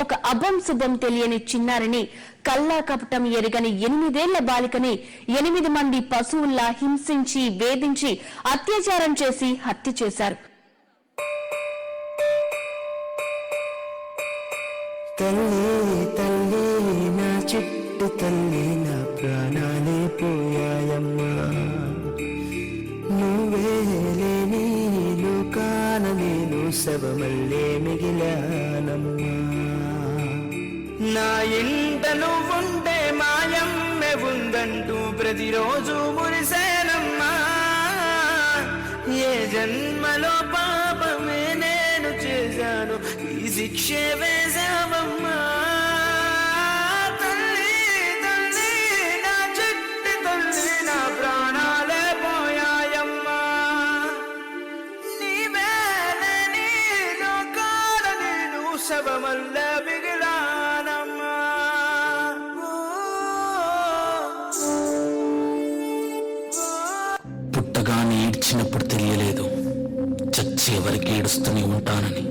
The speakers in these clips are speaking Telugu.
ఒక అభం శుభం తెలియని చిన్నారిని కల్లా కపటం ఎరగని 8 ఏళ్ల బాలికని 8 మంది పశువుల్లా హింసించి వేధించి అత్యాచారం చేసి హత్య చేశారు. తల్లి తల్లి నా చిట్టు తల్లి నా ప్రాణాలే పోయాయమ్మా, నువ్వే లేని లోకాన నేను శవమల్లే మిగిలానమ్మా. నా ఇంట నువ్వుంటే మాయమ్మె ఉందంటూ ప్రతిరోజు మురిసేనమ్మా. ఏ జన్మలో పాపమే నేను చేశాను, ఈ శిక్షే వేశావమ్మా. తల్లి తల్లి నా చిట్టి తల్లి నా ప్రాణాలే పోయాయమ్మా, నీవే లేని లోకాల నేను శవమల్లే మిగిలానమ్మా. పుట్టగానే ఏడ్చినప్పుడు తెలియలేదు చచ్చే వరకు ఏడుస్తూనే ఉంటానని.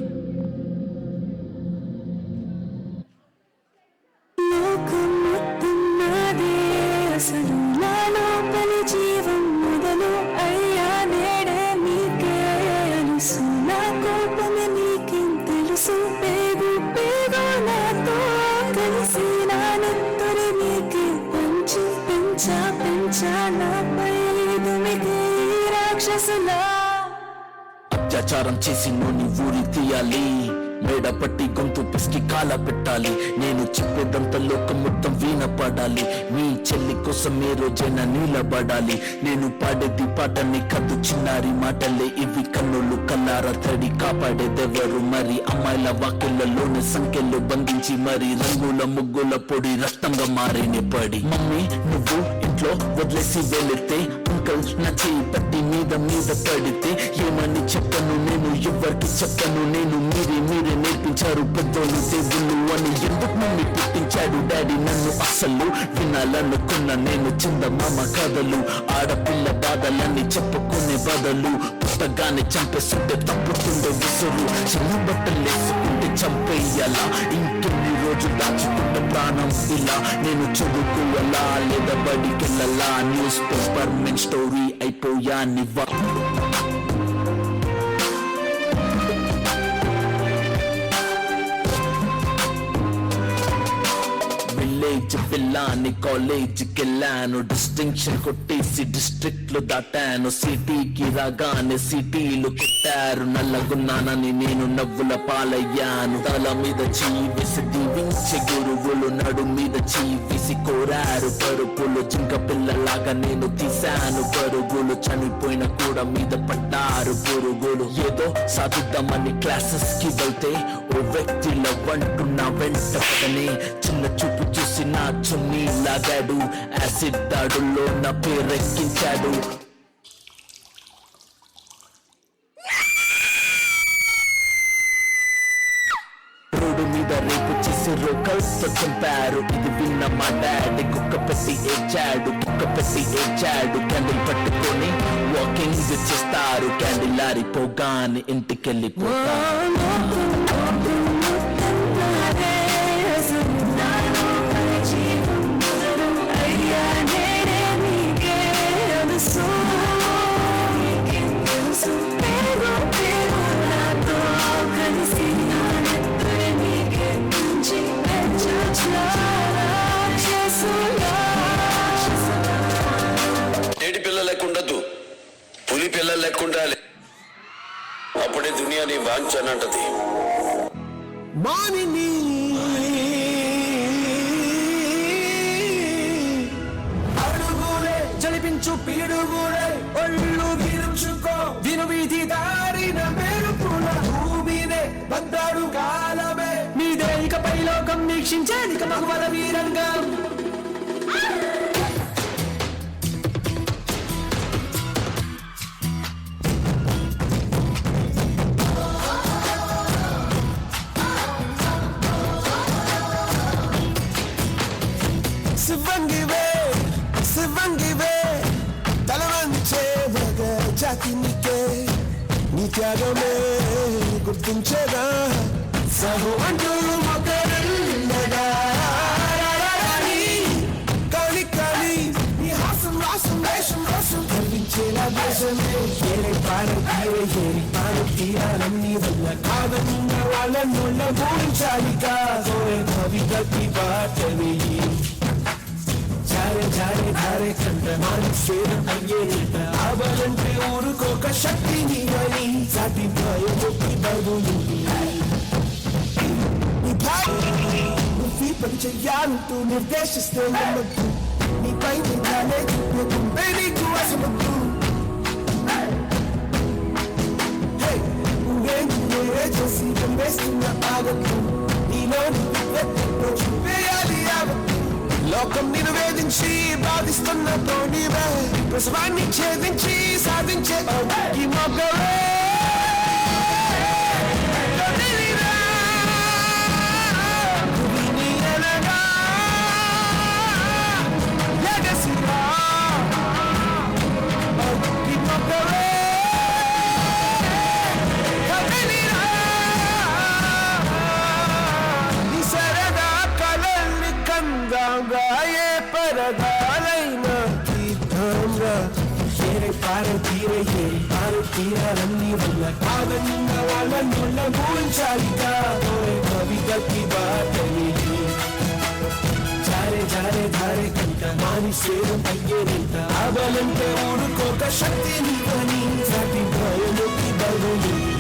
అత్యాచారం చేసి నోని ఊరి తీయాలి, మేడ పట్టి గొంతు పిసికి కాల పెట్టాలి. నేను చెప్పేదంతా లోకం మొత్తం వీణపడాలి, మీ చెల్లి కోసం ఏ రోజైనా నిలబడాలి. నేను పాడేది పాటని కద్దు చిన్నారి మాటలే ఇవి, కన్నులు కల్లార తడి కాపాడేదెవరు మరి. అమ్మాయిల వాక్యలలోని సంఖ్యలు బంధించి మరి రంగుల ముగ్గుల పొడి రక్తంగా మారిన పడి. మమ్మీ నువ్వు ఇంట్లో వదిలేసి వెళితే, అంకల్ నా చేయి పట్టి మీద మీద పడితే ఏమని చెప్పను నేను, ఎవరికి చెప్పను నేను. మీరే నేర్పించారు పెద్దోళ్ళు దేవుళ్ళు అని, ఎందుకు మమ్మీ పుట్టించాడు డాడీ నన్ను. అసలు వినాలనుకున్న నేను చందమామ కథలు, ఆడపిల్ల బాధలన్నీ చెప్పుకునే బదులు పుట్టగానే చంపేస్తుంటే తప్పుతుండే విసురు. చిన్న బట్టలు వేసుకుంటే చంపేయాలా, ఇంకెన్ని రోజులు దాచుకుంటే ప్రాణం ఇలా. నేను చదువుకోవాలా లేదా బడికెళ్ళాలా, న్యూస్ పేపర్ మెన్ స్టోరీ అయిపోయా నివ్వా. విలేజ్ వెళ్ళాని కాలేజీకి వెళ్ళాను, డిస్టింక్షన్ కొట్టేసి డిస్ట్రిక్ట్ లో దాటాను. సిటీకి రాగానే సిటీలు కొట్టారు, నల్లగున్నానని నేను నవ్వుల పాలయ్యాను. తల మీద చీవేసి దీవించే గురువులు, నడు మీద చీవేసి కోరారు పరుపులు. జింక పిల్లలాగా నేను తీశాను పరుగులు, చనిపోయిన కూడా మీద పడ్డారు పురుగులు. ఏదో సాధిద్దామని క్లాసెస్ కి వెళ్తే ఓ వ్యక్తిలో వంటున్నా వెంట పడనే. చిన్న చూపు చూసి నా చున్నీ లాగాడు, యాసిడ్ దాడుల్లో నా పేరెక్కించాడు. రోడ్డు మీద రేపు చేసి రోకల్తో చంపారు, ఇది విన్న మా డాడీ కుక్క పెట్టి ఏడ్చాడు, కుక్క పెట్టి ఏడ్చాడు. క్యాండిల్ పట్టుకొని వాకింగ్ చేస్తారు, క్యాండిల్ ఆరిపోగానే ఇంటికెళ్ళిపోతారు. ఏడి పిల్ల లెక్కుండద్దు, పులి పిల్ల లెక్కుండాలి, అప్పుడే దునియా నీ వాంఛనంటది. మానిని అడుగులే జలిపించు పీడుగులే, ఒళ్ళు విరుచుకో విను వీధి దారిన మెరుపుల. భూమినే బందాడు కాలమే మీదే, ఇకపై లోకం వీక్షించేదిక మగవల వీరంగం. శివంగివే తలవంచే మగ జాతి నీకే, నీ త్యాగమే గుర్తించేదా. సహు అంటూ మొక్కలు దేశమే ఏరే పారతీరే ఏరి పారతీరాలన్నీ వల్ల కాదన్న వాళ్ళ నోళ్ళ ఊరించాలి కాదోరే కవితకి బాటవి జారే జారే ధారే కంట మానసేన అయ్యేట అవ్వాలంటే ఊరుకోక శక్తిని అని సాటి భయముక్తి బదులు నువ్వు పని చెయ్యాలంటూ నిర్దేశిస్తే నమ్మద్దు నీపై నిజాలే చూపుకుంటే నీకు అసమద్దు నువ్వే చేసి పంపేస్తున్న ఆగద్దు నీలో చూపేయాలి ఆగద్దు లోకం నివేదించి బాధిస్తున్న తోడివే ప్రసవాన్ని ఛేదించి సాధించే ఈ మొగ్గవే పారతీరాలన్నీ వల్ల కాదన్న వాళ్ళ నోళ్ళ ఊరించాలి కాదోరే కవితకి బాటని జారే జారే ధారే కంట మానిసేను అయ్యేనంట అవ్వాలంటే ఊరుకోక శక్తిని అని సాటి భయముక్తి బదులు